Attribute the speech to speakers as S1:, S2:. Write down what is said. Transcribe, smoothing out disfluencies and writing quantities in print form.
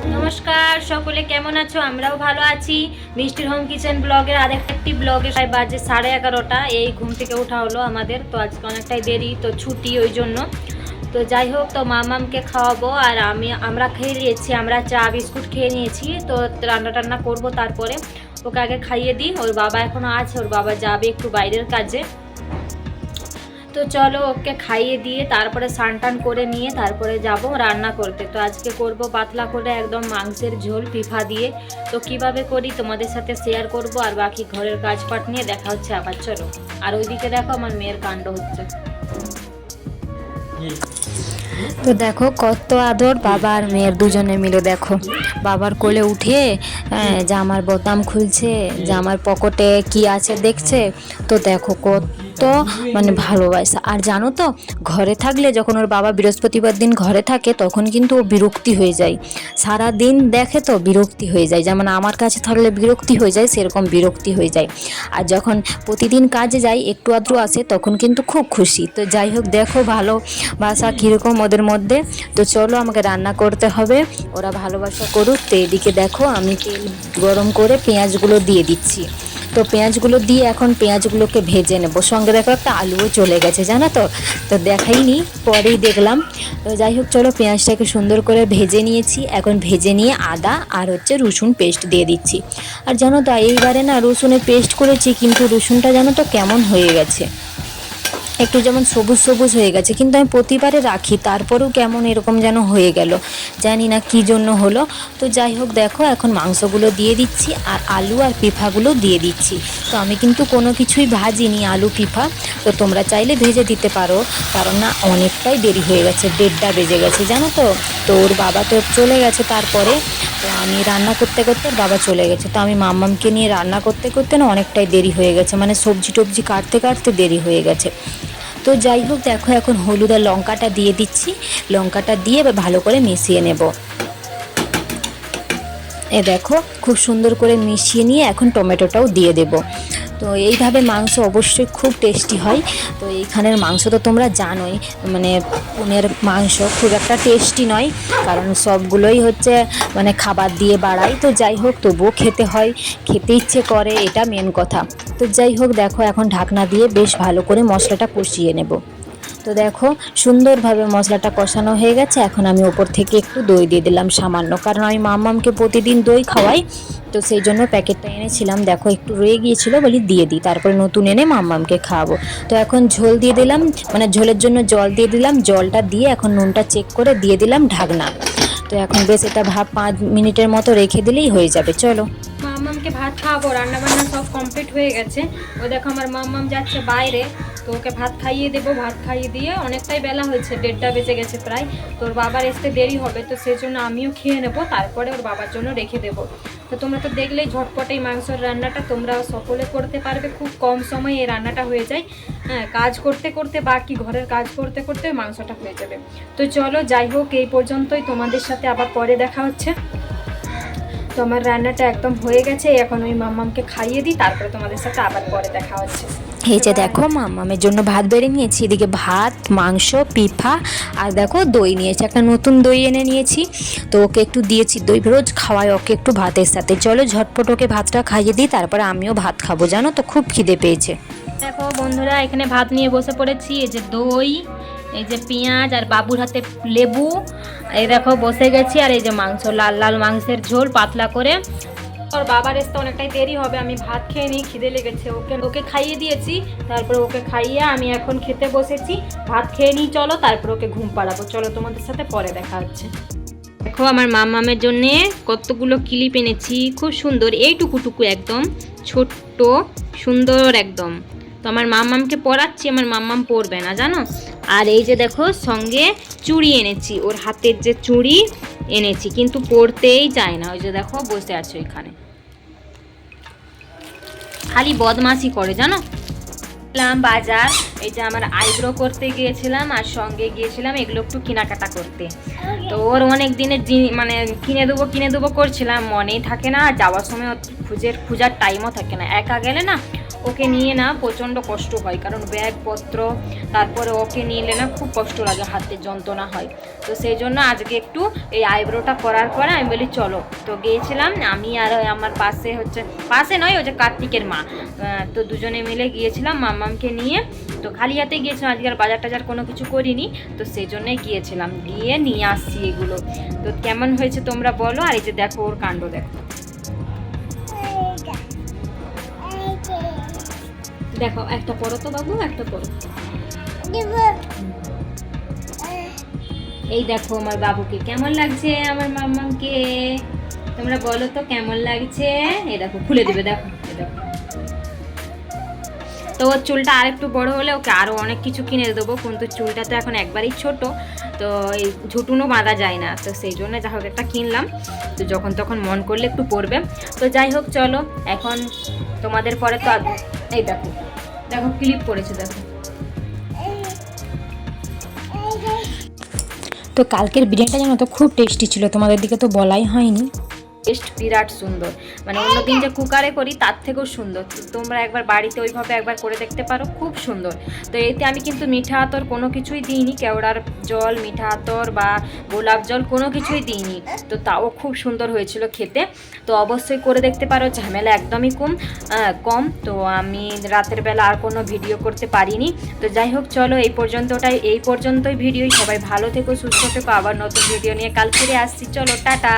S1: নমস্কার সকলে, কেমন আছো? আমরাও ভালো আছি। মিষ্টির হোম কিচেন ব্লগের আরেকটি ব্লগে প্রায় বাজে 11:30। এই ঘুম থেকে ওঠা হলো আমাদের, তো আজকে অনেকটাই দেরি, তো ছুটি ওই জন্য। তো যাই হোক, তো মামামকে খাওয়াবো আর আমরা খেয়ে নিয়েছি, আমরা চা বিস্কুট খেয়ে নিয়েছি। তো রান্না টান্না করবো, তারপরে ওকে আগে খাইয়ে দিই। ওর বাবা এখনও আছে, ওর বাবা যাবে একটু বাইরের কাজে। তো চলো ওকে খাইয়ে দিয়ে তারপরে স্নান টান করে নিয়ে তারপরে যাব রান্না করতে। তো আজকে করব পাতলা করে একদম মাংসের ঝোল পিঠা দিয়ে। তো কিভাবে করি তোমাদের সাথে শেয়ার করব, আর বাকি ঘরের কাজপাট নিয়ে দেখা হচ্ছে আবার। চলো। আর ওইদিকে দেখো আমার মেয়ের কাণ্ড হচ্ছে। তো দেখো কত আদর বাবা আর মেয়ের দুজনে মিলে। দেখো বাবার কোলে উঠে জামার বোতাম খুলছে, জামার পকেটে কি আছে দেখছে। তো দেখো কত মানে ভালোবাসা। আর জানো তো, ঘরে থাকলে যখন ওর বাবা বৃহস্পতিবার দিন ঘরে থাকে তখন কিন্তু ও বিরক্তি হয়ে যায়। সারা দিন দেখে তো বিরক্তি হয়ে যায়, যেমন আমার কাছে থাকলে বিরক্তি হয়ে যায় সেরকম বিরক্তি হয়ে যায়। আর যখন প্রতিদিন কাজে যাই একটু আধটু আসে তখন কিন্তু খুব খুশি। তো যাই হোক, দেখো ভালোবাসা কীরকম ওদের মধ্যে। তো চলো আমাকে রান্না করতে হবে, ওরা ভালোবাসা করুক। তো এদিকে দেখো আমি তেল গরম করে পেঁয়াজগুলো দিয়ে দিচ্ছি। তো পেঁয়াজগুলো দিয়ে এখন পেঁয়াজগুলোকে ভেজে নেব। সঙ্গে দেখো একটা আলুও চলে গেছে, জানো তো। তো দেখাইনি, পরেই দেখলাম। তো যাই হোক চলো, পেঁয়াজটাকে সুন্দর করে ভেজে নিয়েছি। এখন ভেজে নিয়ে আদা আর রসুন পেস্ট দিয়ে দিচ্ছি। আর জানো তো এইবারে না রসুনের পেস্ট করেছি, কিন্তু রসুনটা জানো তো কেমন হয়ে গেছে, একটু যেমন সবুজ সবুজ হয়ে গেছে। কিন্তু আমি প্রতিবারে রাখি, তারপরেও কেমন এরকম যেন হয়ে গেল, জানি না কী জন্য হলো। তো যাই হোক দেখো এখন মাংসগুলো দিয়ে দিচ্ছি আর আলু আর পিঠাগুলো দিয়ে দিচ্ছি। তো আমি কিন্তু কোনো কিছুই ভাজিনি, আলু পিঠা। তো তোমরা চাইলে ভেজে দিতে পারো, কারণ না অনেকটাই দেরি হয়ে গেছে, 1:30টা বেজে গেছে জানো তো। তো ওর বাবা তো চলে গেছে তারপরে। তো আমি রান্না করতে করতে ওর বাবা চলে গেছে। তো আমি মাম্মামকে নিয়ে রান্না করতে করতে না অনেকটাই দেরি হয়ে গেছে, মানে সবজি টবজি কাটতে কাটতে দেরি হয়ে গেছে। তো যাই হোক দেখো এখন হলুদ আর লঙ্কাটা দিয়ে দিচ্ছি। লঙ্কাটা দিয়ে এবার ভালো করে মিশিয়ে নেব। দেখো খুব সুন্দর করে মিশিয়ে নিয়ে এখন টমেটোটাও দিয়ে দেব। তো এইভাবে মাংস অবশ্যই খুব টেস্টি হয়। তো এইখানের মাংস তো তোমরা জানোই, মানে পুনের মাংস খুব একটা টেস্টি নয়, কারণ সবগুলোই হচ্ছে মানে খাবার দিয়ে বাড়াই। তো যাই হোক তবুও খেতে হয়, খেতে ইচ্ছে করে, এটা মেন কথা। তো যাই হোক দেখো এখন ঢাকনা দিয়ে বেশ ভালো করে মশলাটা কষিয়ে নেব। তো দেখো সুন্দরভাবে মশলাটা কষানো হয়ে গেছে। এখন আমি ওপর থেকে একটু দই দিয়ে দিলাম সামান্য, কারণ আমি মাম্মামকে প্রতিদিন দই খাওয়াই। তো সেই জন্য প্যাকেটটা এনেছিলাম, দেখো একটু রয়ে গিয়েছিলো বলি দিয়ে দিই, তারপরে নতুন এনে মাম্মামকে খাওয়াবো। তো এখন ঝোল দিয়ে দিলাম, মানে ঝোলের জন্য জল দিয়ে দিলাম। জলটা দিয়ে এখন নুনটা চেক করে দিয়ে দিলাম ঢাকনা। তো এখন বেশ এটা 5 মিনিটের মতো রেখে দিলেই হয়ে যাবে। চলো মাম্মামকে ভাত খাওয়াবো, রান্নাবান্না সব কমপ্লিট হয়ে গেছে। ও দেখো আমার মাম্মাম যাচ্ছে বাইরে, তো ওকে ভাত খাইয়ে দেবো। ভাত খাইয়ে দিয়ে অনেকটাই বেলা হয়েছে, 1:30টা বেজে গেছে প্রায়। তো ওর বাবার আসতে দেরি হবে, তো সেই জন্য আমিও খেয়ে নেবো, তারপরে ওর বাবার জন্য রেখে দেবো। তো তোমরা তো দেখলেই ঝটপট এই মাংসের রান্নাটা তোমরা সকলে করতে পারবে, খুব কম সময়ে এই রান্নাটা হয়ে যায়। হ্যাঁ, কাজ করতে করতে বাকি ঘরের কাজ করতে করতে মাংসটা হয়ে যাবে। তো চলো যাই হোক এই পর্যন্তই, তোমাদের সাথে আবার পরে দেখা হচ্ছে। তো আমার রান্নাটা একদম হয়ে গেছে, এখন ওই মাম্মামকে খাইয়ে দিই, তারপরে তোমাদের সাথে আবার পরে দেখা হচ্ছে। এই যে দেখো মাম্মামের জন্য ভাত বেড়ে নিয়েছি, এদিকে ভাত, মাংস, পিঠা আর দেখো দই নিয়েছি, একটা নতুন দই এনে নিয়েছি। তো ওকে একটু দিয়েছি দই, রোজ খাওয়াই ওকে একটু ভাতের সাথে। চলো ঝটপট ওকে ভাতটা খাইয়ে দিই, তারপরে আমিও ভাত খাবো, জানো তো খুব খিদে পেয়েছে। দেখো বন্ধুরা এখানে ভাত নিয়ে বসে পড়েছি, এই যে দই, এই যে পেঁয়াজ আর বাবুর হাতে লেবু, এই দেখো বসে গেছি। আর এই যে মাংস, লাল লাল মাংসের ঝোল পাতলা করে। ওর বাবার আসতে অনেকটাই দেরি হবে, আমি ভাত খেয়ে নিই, খিদে লেগেছে। ওকে খাইয়ে দিয়েছি, তারপরে ওকে খাইয়ে আমি এখন খেতে বসেছি। ভাত খেয়ে নিই চলো, তারপর ওকে ঘুম পাড়াবো। চলো তোমাদের সাথে পরে দেখা হচ্ছে। দেখো আমার মামামের জন্যে কতগুলো ক্লিপ এনেছি, খুব সুন্দর, এইটুকুটুকু একদম ছোট্ট সুন্দর একদম। তো আমার মাম্মামকে পরাচ্ছি, আমার মাম্মাম পরবে না জানো। আর এই যে দেখো সঙ্গে চুড়ি এনেছি, ওর হাতের যে চুড়ি এনেছি, কিন্তু পরতেই চায় না। ওই যে দেখো বসে আছে ওইখানে, খালি বদমাশি করে জানো। বাজার, এই যে আমার আইব্রো করতে গিয়েছিলাম আর সঙ্গে গিয়েছিলাম এগুলো একটু কেনাকাটা করতে। তো ওর অনেক দিনের মানে কিনে দেবো করছিলাম, মনেই থাকে না, যাওয়ার সময় খোঁজার টাইমও থাকে না। একা গেলে না ওকে নিয়ে না প্রচণ্ড কষ্ট হয়, কারণ ব্যাগপত্র, তারপরে ওকে নিলে না খুব কষ্ট লাগে, হাতে যন্ত্রণা হয়। তো সেই জন্য আজকে একটু এই আইব্রোটা করার পরে আমি বলি চলো। তো গিয়েছিলাম আমি আর আমার পাশে নয়, ওই যে কার্তিকের মা, তো দুজনে মিলে গিয়েছিলাম মাম্মামকে নিয়ে। তো খালি হাতে গিয়েছিলাম, আজকে আর বাজার টাজার কোনো কিছু করিনি, তো সেই জন্যই গিয়েছিলাম, গিয়ে নিয়ে আসছি এগুলো। তো কেমন হয়েছে তোমরা বলো। আর এই যে দেখো ওর কাণ্ড দেখো, দেখো একটা পরো তো বাবু, একটা পরো। এই দেখো আমার বাবুকে কেমন লাগছে, আমার মাম্মামকে তোমরা বলো তো কেমন লাগছে। এই দেখো খুলে দেবে, দেখো এই দেখো। তো ওর চুলটা আর একটু বড় হলে ওকে আরও অনেক কিছু কিনে দেবো, কিন্তু চুলটা তো এখন একবারই ছোট, তো এই ঝুটুনও বাঁধা যায় না, তো সেই জন্য যা হোক একটা কিনলাম, তো যখন তখন মন করলে একটু পরবে। তো যাই হোক চলো এখন তোমাদের পরে তো এই দেখো দেখো ক্লিপ পড়েছে দেখো। তো কালকের বিরিয়ানিটা জানো তো খুব টেস্টি ছিল, তোমাদের দিকে তো বলাই হয়নি, টেস্ট বিরাট সুন্দর, মানে অন্যদিন যে কুকারে করি তার থেকেও সুন্দর। তো তোমরা একবার বাড়িতে ওইভাবে একবার করে দেখতে পারো, খুব সুন্দর। তো এতে আমি কিন্তু মিঠা আতর কোনো কিছুই দিইনি, কেওড়ার জল, মিঠা আতর বা গোলাপ জল কোনো কিছুই দিইনি, তো তাও খুব সুন্দর হয়েছিল খেতে। তো অবশ্যই করে দেখতে পারো, ঝামেলা একদমই কম। তো আমি রাতের বেলা আর কোনো ভিডিও করতে পারিনি। তো যাই হোক চলো এই পর্যন্তই ভিডিও। সবাই ভালো থেকো, সুস্থ থেকো, আবার নতুন ভিডিও নিয়ে কাল ফিরে আসছি। চলো টাটা।